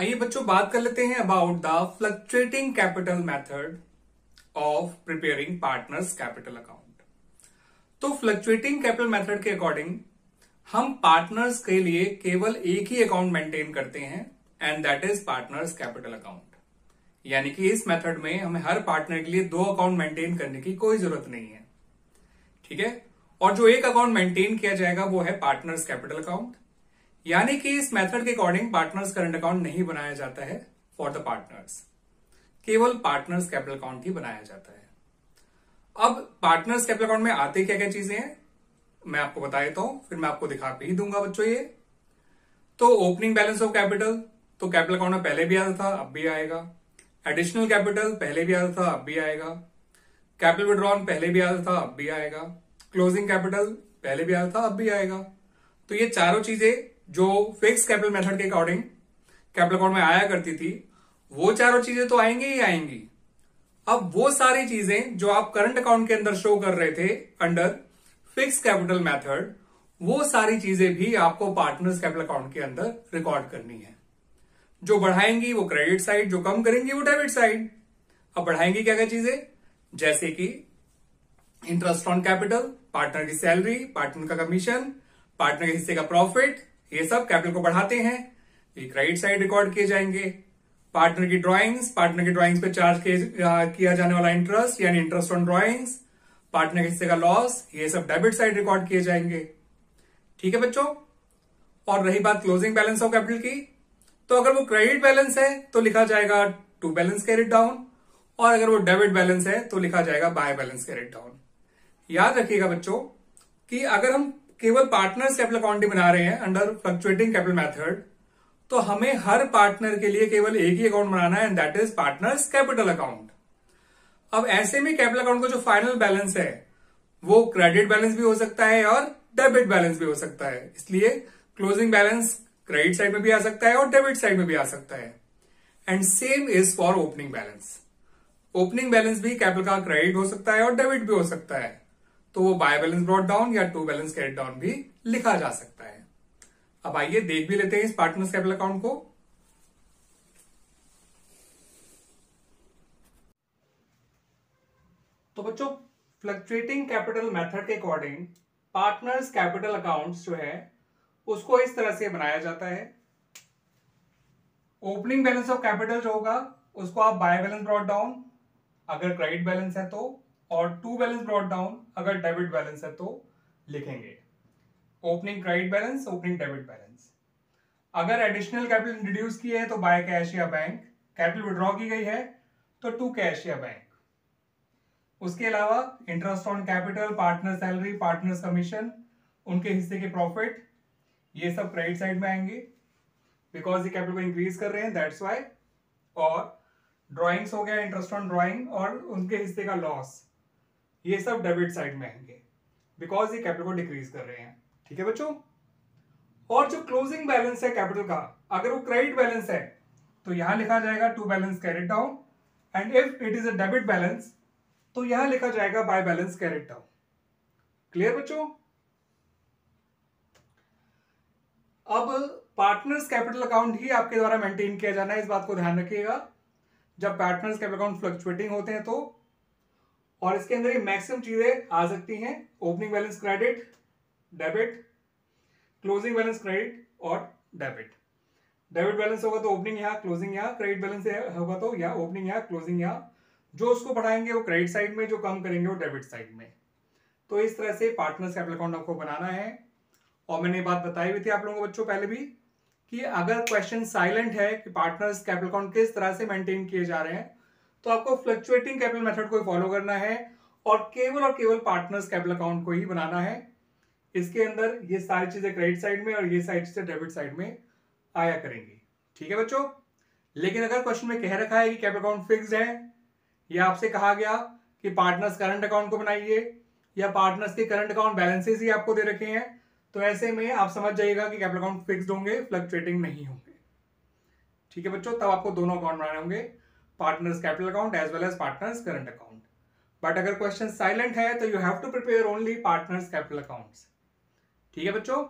आइए बच्चों बात कर लेते हैं about the fluctuating capital method of preparing partners capital account. तो फ्लक्चुएटिंग कैपिटल मेथड के अकॉर्डिंग हम पार्टनर्स के लिए केवल एक ही अकाउंट मेंटेन करते हैं and that is partners capital account. यानी कि इस मेथड में हमें हर पार्टनर के लिए दो अकाउंट मेंटेन करने की कोई जरूरत नहीं है, ठीक है। और जो एक अकाउंट मेंटेन किया जाएगा वो है पार्टनर्स कैपिटल अकाउंट। यानी कि इस मेथड के अकॉर्डिंग पार्टनर्स करंट अकाउंट नहीं बनाया जाता है फॉर द पार्टनर्स, केवल पार्टनर्स कैपिटल अकाउंट ही बनाया जाता है। अब पार्टनर्स कैपिटल अकाउंट में आते क्या क्या चीजें हैं मैं आपको बता देता हूं, फिर मैं आपको दिखा भी दूंगा बच्चों। ये तो ओपनिंग बैलेंस ऑफ कैपिटल, तो कैपिटल अकाउंट में पहले भी आता था अब भी आएगा। एडिशनल कैपिटल पहले भी आता था अब भी आएगा। कैपिटल विड्रॉन पहले भी आता था अब भी आएगा। क्लोजिंग कैपिटल पहले भी आता था अब भी आएगा। तो ये चारों चीजें जो फिक्स कैपिटल मेथड के अकॉर्डिंग कैपिटल अकाउंट में आया करती थी वो चारों चीजें तो आएंगी ही आएंगी। अब वो सारी चीजें जो आप करंट अकाउंट के अंदर शो कर रहे थे अंडर फिक्स कैपिटल मेथड, वो सारी चीजें भी आपको पार्टनर्स कैपिटल अकाउंट के अंदर रिकॉर्ड करनी है। जो बढ़ाएंगी वो क्रेडिट साइड, जो कम करेंगी वो डेबिट साइड। अब बढ़ाएंगी क्या क्या चीजें, जैसे कि इंटरेस्ट ऑन कैपिटल, पार्टनर की सैलरी, पार्टनर का कमीशन, पार्टनर के हिस्से का प्रॉफिट, ये सब कैपिटल को बढ़ाते हैं, ये क्रेडिट साइड रिकॉर्ड किए जाएंगे। पार्टनर की ड्राइंग्स, पार्टनर की ड्राइंग्स पे चार्ज किया जाने वाला इंटरेस्ट यानी इंटरेस्ट ऑन ड्राइंग्स, पार्टनर के हिस्से का लॉस, ये सब डेबिट साइड रिकॉर्ड किए जाएंगे, ठीक है बच्चों। और रही बात क्लोजिंग बैलेंस ऑफ कैपिटल की, तो अगर वो क्रेडिट बैलेंस है तो लिखा जाएगा टू बैलेंस कैरिड डाउन, और अगर वो डेबिट बैलेंस है तो लिखा जाएगा बाय बैलेंस कैरिड डाउन। याद रखिएगा बच्चों कि अगर हम केवल पार्टनर्स कैपिटल अकाउंट ही बना रहे हैं अंडर फ्लक्चुएटिंग कैपिटल मेथड, तो हमें हर पार्टनर के लिए केवल एक ही अकाउंट बनाना है and that is partners capital account. अब ऐसे में कैपिटल अकाउंट का जो फाइनल बैलेंस है वो क्रेडिट बैलेंस भी हो सकता है और डेबिट बैलेंस भी हो सकता है, इसलिए क्लोजिंग बैलेंस क्रेडिट साइड में भी आ सकता है और डेबिट साइड में भी आ सकता है। And same is for opening balance. Opening balance भी कैपिटल का क्रेडिट हो सकता है और डेबिट भी हो सकता है, तो वो बाय बैलेंस ब्रॉट डाउन या टू बैलेंस कैरिड डाउन भी लिखा जा सकता है। अब आइए देख भी लेते हैं इस पार्टनर्स कैपिटल अकाउंट को। तो बच्चों फ्लक्चुएटिंग कैपिटल मेथड के अकॉर्डिंग पार्टनर्स कैपिटल अकाउंट्स जो है उसको इस तरह से बनाया जाता है। ओपनिंग बैलेंस ऑफ कैपिटल जो होगा उसको आप बाय बैलेंस ब्रॉट डाउन अगर क्रेडिट बैलेंस है तो, और टू बैलेंस ब्रॉट डाउन अगर डेबिट बैलेंस है तो लिखेंगे। Opening credit balance, opening debit balance. अगर एडिशनल कैपिटल इंट्रोड्यूस किए हैं तो बाय कैश या बैंक, कैपिटल विड्रॉ की गई है तो टू कैश या बैंक। उसके अलावा interest on capital, partner salary, partners commission, उनके हिस्से के प्रॉफिट, ये सब क्रेडिट साइड में आएंगे बिकॉज ये कैपिटल को इंक्रीज कर रहे हैं दैट्स वाई। और ड्रॉइंग्स हो गया, इंटरेस्ट ऑन ड्रॉइंग और उनके हिस्से का लॉस, ये सब डेबिट साइड में आएंगे बिकॉज ये कैपिटल को डिक्रीज कर रहे हैं, ठीक है बच्चों। और जो क्लोजिंग बैलेंस है कैपिटल का, अगर वो क्रेडिट बैलेंस है तो यहां लिखा जाएगा to balance carried down, and if it is a debit balance तो यहां लिखा जाएगा by balance carried down. Clear बच्चों। अब पार्टनर्स कैपिटल अकाउंट ही आपके द्वारा मेंटेन किया जाना है, इस बात को ध्यान रखिएगा जब पार्टनर्स कैपिटल अकाउंट फ्लक्चुएटिंग होते हैं तो। और इसके अंदर ये मैक्सिमम चीजें आ सकती हैं, opening balance credit, debit, closing balance credit और डेबिट। डेबिट बैलेंस होगा तो ओपनिंग यहाँ, क्लोजिंग यहाँ, क्रेडिट बैलेंस होगा तो यहाँ ओपनिंग यहाँ, क्लोजिंग यहाँ। जो उसको बढ़ाएंगे वो क्रेडिट साइड में, जो कम करेंगे वो डेबिट साइड में। तो इस तरह से पार्टनर्स कैपिटल अकाउंट आपको बनाना है। और मैंने ये बात बताई हुई थी आप लोगों को बच्चों पहले भी कि अगर क्वेश्चन साइलेंट है कि पार्टनर्स कैपिटल अकाउंट किस तरह से मेंटेन किए जा रहे हैं, तो आपको फ्लक्चुएटिंग कैपिटल मेथड को फॉलो करना है और केवल पार्टनर्स कैपिटल अकाउंट को ही बनाना है। इसके अंदर ये सारी चीजें क्रेडिट साइड में और ये सारी चीजें डेबिट साइड में आया करेंगी, ठीक है बच्चों। लेकिन अगर क्वेश्चन में कह रखा है कि कैपिटल अकाउंट फिक्स्ड है, या आपसे कहा गया कि पार्टनर्स करंट अकाउंट को बनाइए, या पार्टनर्स के करंट अकाउंट बैलेंसेस ही आपको दे रखे हैं, तो ऐसे में आप समझ जाइएगा कि कैपिटल अकाउंट फिक्स्ड होंगे, फ्लक्चुएटिंग नहीं होंगे, ठीक है बच्चों। तब आपको दोनों अकाउंट बनाने होंगे, partners capital account as well as partners current account. But अगर क्वेश्चन साइलेंट है तो you have to prepare only partners capital accounts, ठीक है बच्चों।